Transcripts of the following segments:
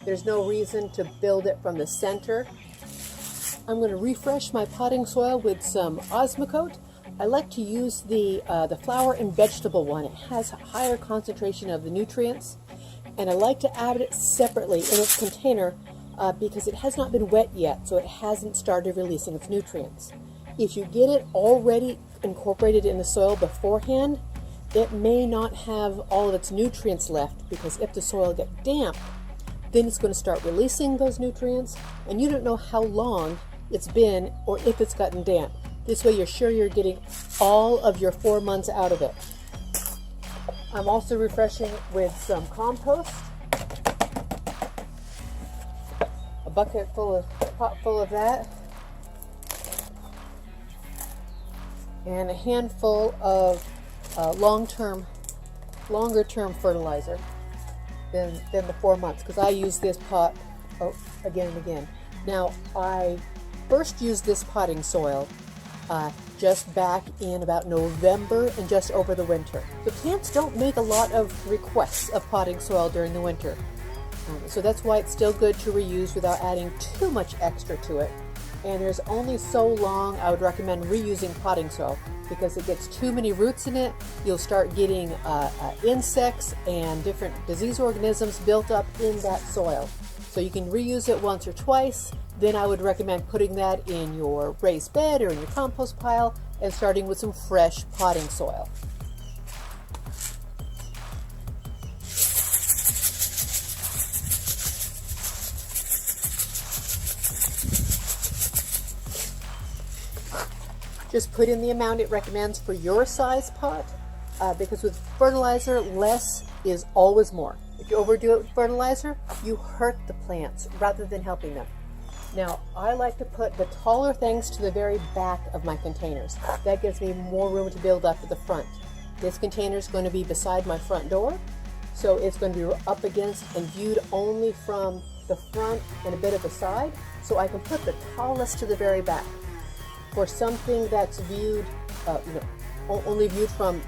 there's no reason to build it from the center. I'm going to refresh my potting soil with some Osmocote. I like to use the flower and vegetable one. It has a higher concentration of the nutrients, and I like to add it separately in its container because it has not been wet yet, so it hasn't started releasing its nutrients. If you get it already incorporated in the soil beforehand, it may not have all of its nutrients left, because if the soil gets damp, then it's going to start releasing those nutrients, and you don't know how long it's been or if it's gotten damp. This way you're sure you're getting all of your 4 months out of it. I'm also refreshing with some compost. A pot full of that. And a handful of longer term fertilizer than the 4 months, because I use this pot again and again. Now, I first used this potting soil just back in about November and just over the winter. The plants don't make a lot of requests of potting soil during the winter, so that's why it's still good to reuse without adding too much extra to it. And there's only so long I would recommend reusing potting soil, because it gets too many roots in it. You'll start getting insects and different disease organisms built up in that soil. So you can reuse it once or twice. Then I would recommend putting that in your raised bed or in your compost pile and starting with some fresh potting soil. Just put in the amount it recommends for your size pot, because with fertilizer, less is always more. If you overdo it with fertilizer, you hurt the plants rather than helping them. Now, I like to put the taller things to the very back of my containers. That gives me more room to build up at the front. This container is going to be beside my front door, so it's going to be up against and viewed only from the front and a bit of the side, so I can put the tallest to the very back. For something that's viewed, only viewed from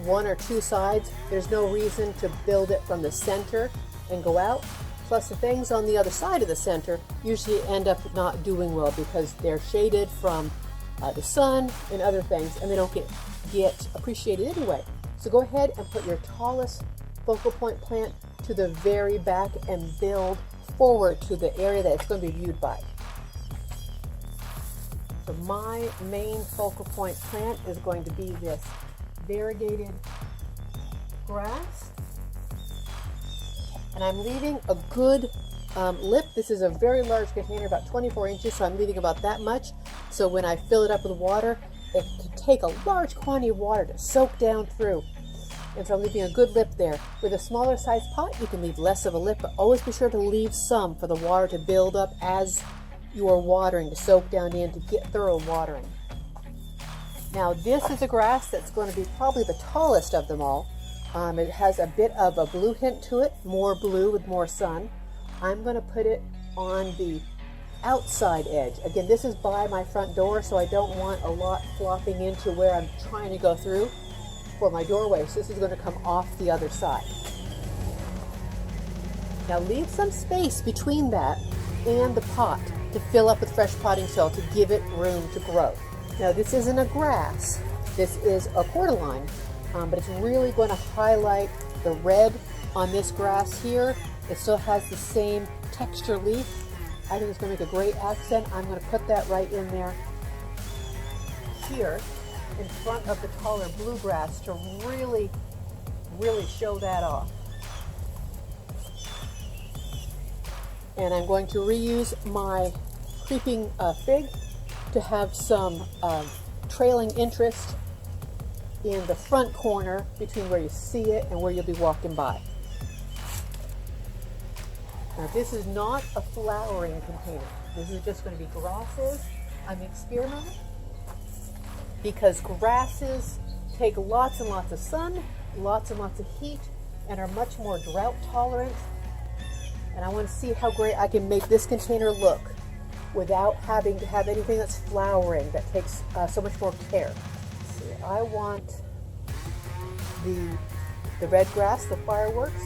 one or two sides, there's no reason to build it from the center and go out. Plus, the things on the other side of the center usually end up not doing well because they're shaded from the sun and other things, and they don't get appreciated anyway. So go ahead and put your tallest focal point plant to the very back and build forward to the area that it's going to be viewed by. So my main focal point plant is going to be this variegated grass. And I'm leaving a good lip. This is a very large container, about 24 inches, so I'm leaving about that much. So when I fill it up with water, it can take a large quantity of water to soak down through. And so I'm leaving a good lip there. With a smaller size pot, you can leave less of a lip, but always be sure to leave some for the water to build up as you are watering, to soak down in, to get thorough watering. Now, this is a grass that's going to be probably the tallest of them all. It has a bit of a blue hint to it, more blue with more sun. I'm going to put it on the outside edge. Again, this is by my front door, so I don't want a lot flopping into where I'm trying to go through for my doorway. So this is going to come off the other side. Now leave some space between that and the pot to fill up with fresh potting soil to give it room to grow. Now, this isn't a grass. This is a cordyline. But it's really going to highlight the red on this grass here. It still has the same texture leaf. I think it's going to make a great accent. I'm going to put that right in there here in front of the taller bluegrass to really show that off. And I'm going to reuse my creeping fig to have some trailing interest in the front corner between where you see it and where you'll be walking by. Now, this is not a flowering container. This is just going to be grasses. I'm experimenting because grasses take lots and lots of sun, lots and lots of heat, and are much more drought tolerant. And I want to see how great I can make this container look without having to have anything that's flowering that takes so much more care. I want the red grass, the fireworks.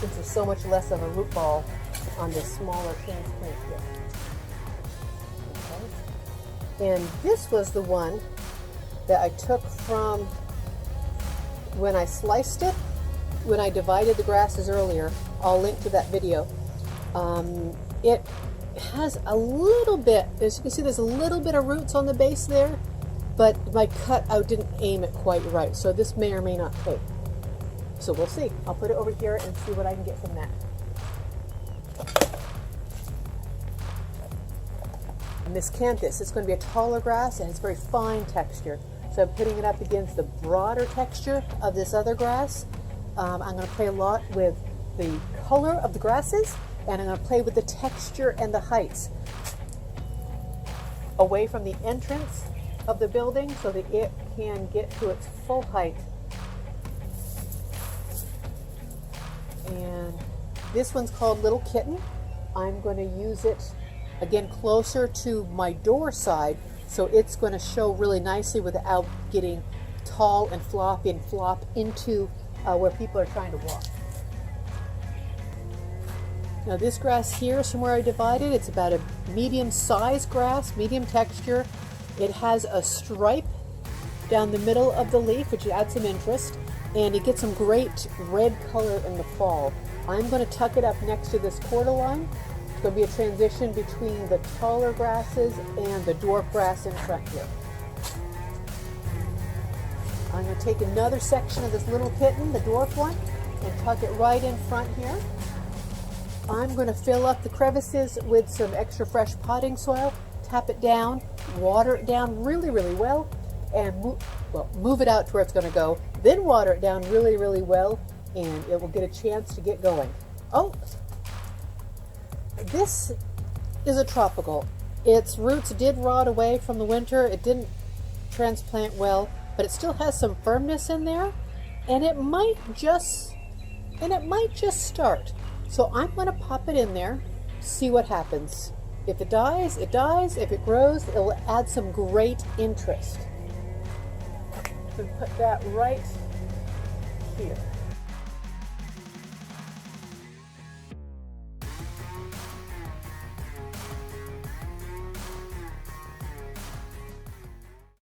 since there's so much less of a root ball on this smaller transplant here. Okay. And this was the one that I took from when I sliced it, when I divided the grasses earlier. I'll link to that video. It has a little bit, as you can see, there's a little bit of roots on the base there, but my cut out didn't aim it quite right, so this may or may not take. So we'll see. I'll put it over here and see what I can get from that. Miscanthus, it's going to be a taller grass and it's very fine texture. So I'm putting it up against the broader texture of this other grass. I'm going to play a lot with the color of the grasses, and I'm going to play with the texture and the heights away from the entrance of the building so that it can get to its full height. And this one's called Little Kitten. I'm going to use it again closer to my door side, so it's going to show really nicely without getting tall and floppy and flop into where people are trying to walk. Now this grass here is from where I divided. It's about a medium sized grass, medium texture. It has a stripe down the middle of the leaf, which adds some interest, and it gets some great red color in the fall. I'm going to tuck it up next to this cordyline. It's going to be a transition between the taller grasses and the dwarf grass in front here. I'm going to take another section of this Little Kitten, the dwarf one, and tuck it right in front here. I'm going to fill up the crevices with some extra fresh potting soil, tap it down, water it down really, really well, and move it out to where it's going to go. Then water it down really, really well, and it will get a chance to get going. Oh, this is a tropical. Its roots did rot away from the winter. It didn't transplant well, but it still has some firmness in there, and it might just start. So I'm going to pop it in there, see what happens. If it dies, it dies. If it grows, it will add some great interest. I'm going to put that right here.